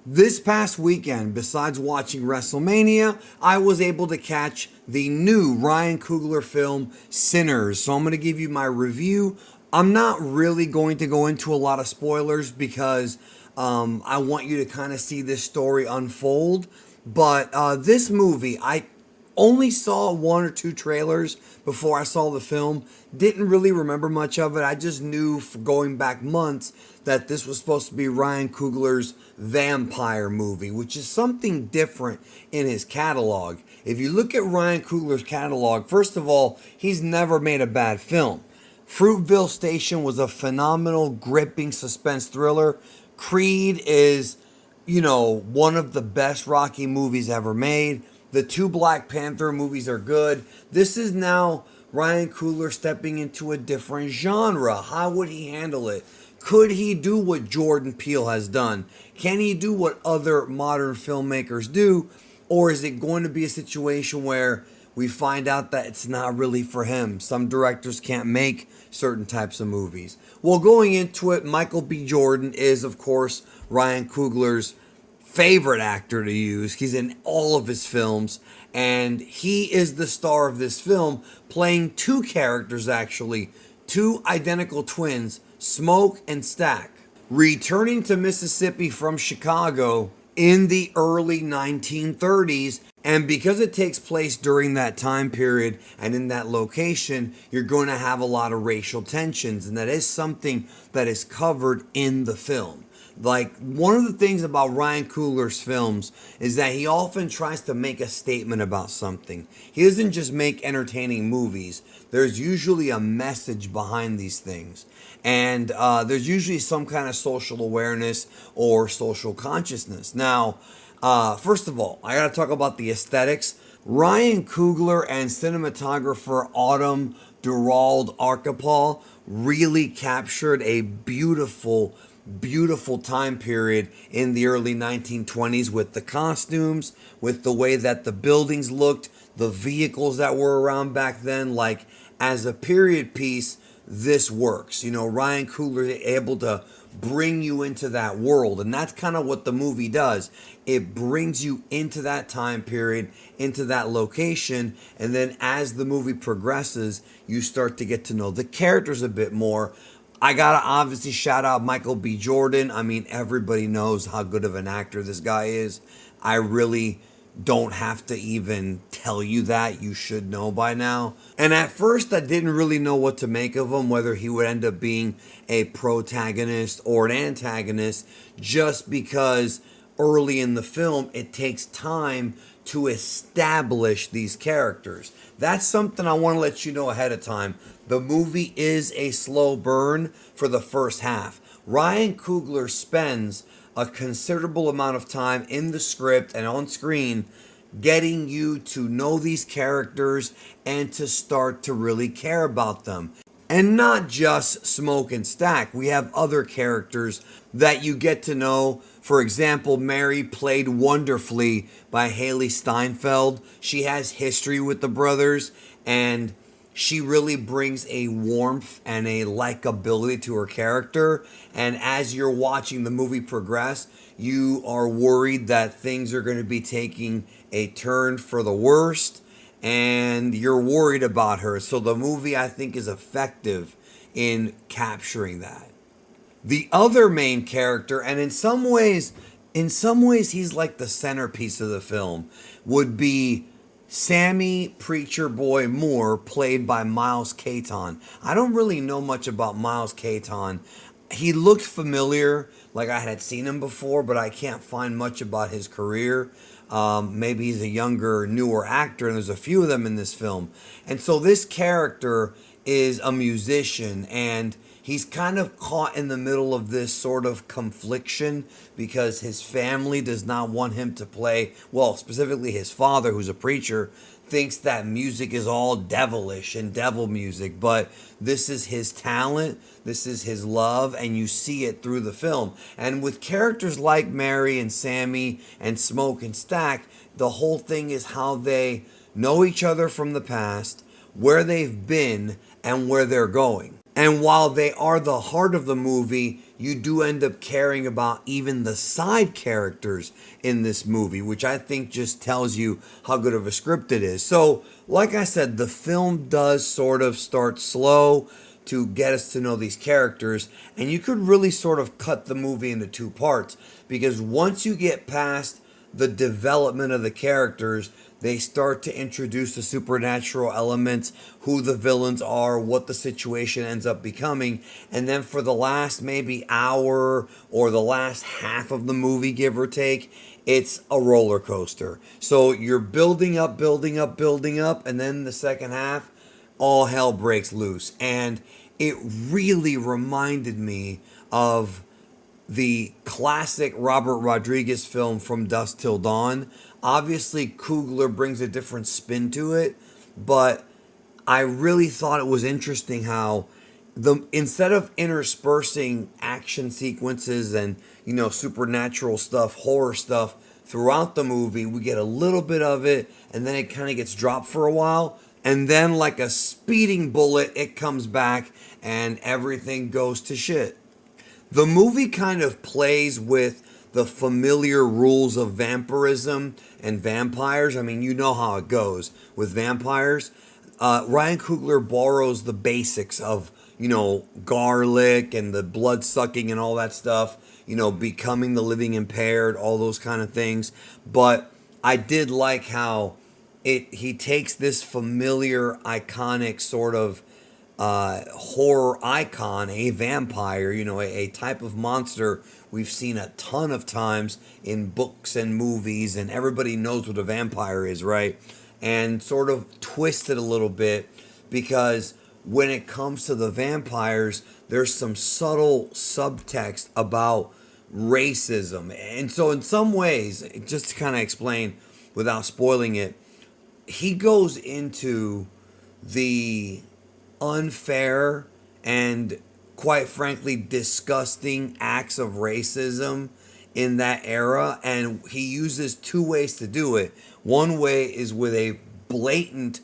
This past weekend, besides watching WrestleMania, I was able to catch the new Ryan Coogler film, Sinners. So I'm going to give you my review. I'm not really going to go into a lot of spoilers because I want you to kind of see this story unfold. But this movie, I only saw one or two trailers before I saw the film. Didn't really remember much of it. I just knew going back months that this was supposed to be Ryan Coogler's vampire movie, which is something different in his catalog. If you look at Ryan Coogler's catalog, first of all, he's never made a bad film. Fruitville Station was a phenomenal, gripping suspense thriller. Creed is, one of the best Rocky movies ever made. The two Black Panther movies are good. This is now Ryan Coogler stepping into a different genre. How would he handle it? Could he do what Jordan Peele has done? Can he do what other modern filmmakers do? Or is it going to be a situation where we find out that it's not really for him? Some directors can't make certain types of movies. Well, going into it, Michael B. Jordan is, of course, Ryan Coogler's favorite actor to use. He's in all of his films, and he is the star of this film, playing two characters, actually, two identical twins, Smoke and Stack, returning to Mississippi from Chicago in the early 1930s. And because it takes place during that time period and in that location, you're going to have a lot of racial tensions, and that is something that is covered in the film. Like, one of the things about Ryan Coogler's films is that he often tries to make a statement about something. He doesn't just make entertaining movies. There's usually a message behind these things. And there's usually some kind of social awareness or social consciousness. Now, first of all, I got to talk about the aesthetics. Ryan Coogler and cinematographer Autumn Durald Archipel really captured a beautiful time period in the early 1920s with the costumes, with the way that the buildings looked, the vehicles that were around back then. Like, as a period piece, this works. Ryan Coogler is able to bring you into that world, and that's kind of what the movie does. It brings you into that time period, into that location, and then as the movie progresses, you start to get to know the characters a bit more. I gotta obviously shout out Michael B. Jordan. I mean, everybody knows how good of an actor this guy is. I really don't have to even tell you that. You should know by now. And at first, I didn't really know what to make of him, whether he would end up being a protagonist or an antagonist, just because early in the film, it takes time to establish these characters. That's something I want to let you know ahead of time. The movie is a slow burn for the first half. Ryan Coogler spends a considerable amount of time in the script and on screen getting you to know these characters and to start to really care about them. And not just Smoke and Stack. We have other characters that you get to know. For example, Mary, played wonderfully by Haley Steinfeld. She has history with the brothers, and she really brings a warmth and a likability to her character. And as you're watching the movie progress, you are worried that things are going to be taking a turn for the worst, and you're worried about her. So the movie, I think, is effective in capturing that. The other main character, and in some ways he's like the centerpiece of the film, would be Sammy Preacher Boy Moore, played by Miles Caton. I don't really know much about Miles Caton. He looked familiar, like I had seen him before, but I can't find much about his career. Maybe he's a younger, newer actor, and there's a few of them in this film. And so this character is a musician, and he's kind of caught in the middle of this sort of confliction because his family does not want him to play, well, specifically his father, who's a preacher, thinks that music is all devilish and devil music, but this is his talent, this is his love, and you see it through the film. And with characters like Mary and Sammy and Smoke and Stack, the whole thing is how they know each other from the past, where they've been, and where they're going. And while they are the heart of the movie, you do end up caring about even the side characters in this movie, which I think just tells you how good of a script it is. So, like I said, the film does sort of start slow to get us to know these characters, and you could really sort of cut the movie into two parts because once you get past the development of the characters, they start to introduce the supernatural elements, who the villains are, what the situation ends up becoming. And then for the last maybe hour or the last half of the movie, give or take, it's a roller coaster. So you're building up, building up, building up, and then the second half, all hell breaks loose. And it really reminded me of the classic Robert Rodriguez film From Dusk Till Dawn. Obviously, Coogler brings a different spin to it, but I really thought it was interesting how instead of interspersing action sequences and supernatural stuff, horror stuff throughout the movie, we get a little bit of it, and then it kind of gets dropped for a while, and then like a speeding bullet, it comes back, and everything goes to shit. The movie kind of plays with the familiar rules of vampirism and vampires. I mean, you know how it goes with vampires. Ryan Coogler borrows the basics of, garlic and the blood sucking and all that stuff, becoming the living impaired, all those kind of things. But I did like how he takes this familiar, iconic sort of horror icon, a vampire, a type of monster we've seen a ton of times in books and movies, and everybody knows what a vampire is, right? And sort of twist it a little bit because when it comes to the vampires, there's some subtle subtext about racism. And so, in some ways, just to kind of explain without spoiling it, he goes into the unfair and quite frankly disgusting acts of racism in that era, and he uses two ways to do it. One way is with a blatant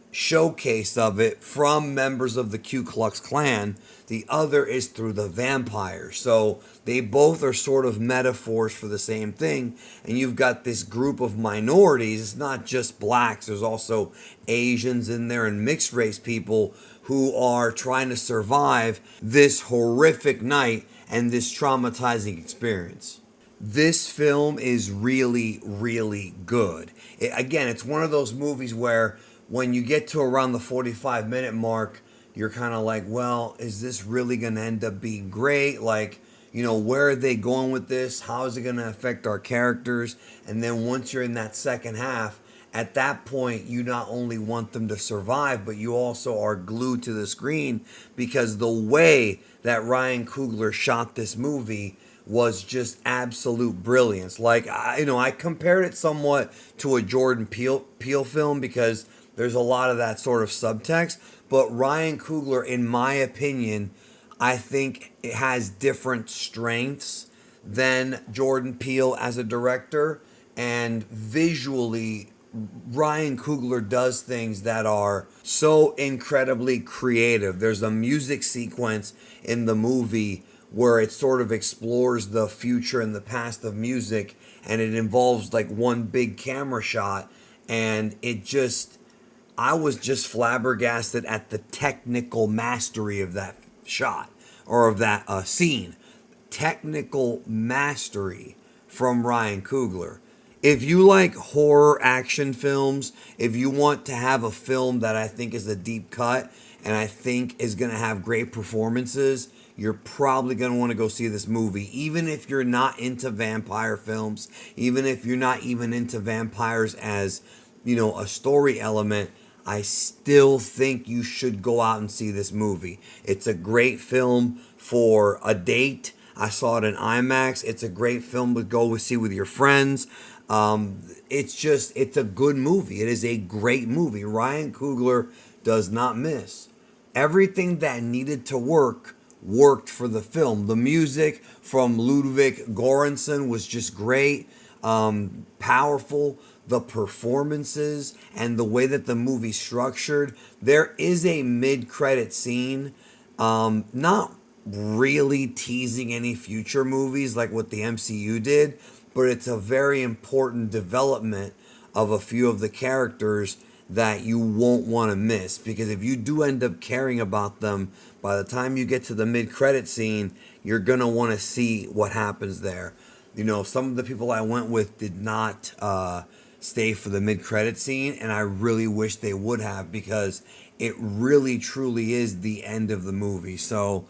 showcase of it from members of the Ku Klux Klan. The other is through the vampires. So they both are sort of metaphors for the same thing. And you've got this group of minorities. It's not just blacks. There's also Asians in there and mixed race people who are trying to survive this horrific night and this traumatizing experience. This film is really, really good. Again, it's one of those movies where when you get to around the 45-minute mark, you're kind of like, well, is this really going to end up being great? Like, where are they going with this? How is it going to affect our characters? And then once you're in that second half, at that point, you not only want them to survive, but you also are glued to the screen because the way that Ryan Coogler shot this movie was just absolute brilliance. Like, I compared it somewhat to a Jordan Peele film because there's a lot of that sort of subtext. But Ryan Coogler, in my opinion, I think it has different strengths than Jordan Peele as a director. And visually, Ryan Coogler does things that are so incredibly creative. There's a music sequence in the movie where it sort of explores the future and the past of music, and it involves like one big camera shot, and I was just flabbergasted at the technical mastery of that shot or of that scene. Technical mastery from Ryan Coogler. If you like horror action films, if you want to have a film that I think is a deep cut and I think is going to have great performances, you're probably going to want to go see this movie. Even if you're not into vampire films, even if you're not even into vampires as, a story element, I still think you should go out and see this movie. It's a great film for a date. I saw it in IMAX. It's a great film to go see with your friends. It's a good movie. It is a great movie. Ryan Coogler does not miss. Everything that needed to worked for the film. The music from Ludwig Göransson was just great, powerful. The performances and the way that the movie's structured. There is a mid-credit scene Not really teasing any future movies like what the MCU did, but it's a very important development of a few of the characters that you won't want to miss, because if you do end up caring about them, by the time you get to the mid-credit scene, you're going to want to see what happens there. You know, some of the people I went with did not stay for the mid-credit scene, and I really wish they would have, because it really truly is the end of the movie. So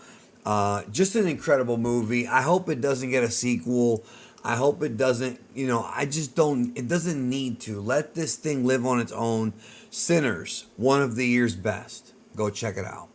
just an incredible movie. I hope it doesn't get a sequel. I hope it doesn't, I just don't, it doesn't need to. Let this thing live on its own. Sinners, one of the year's best. Go check it out.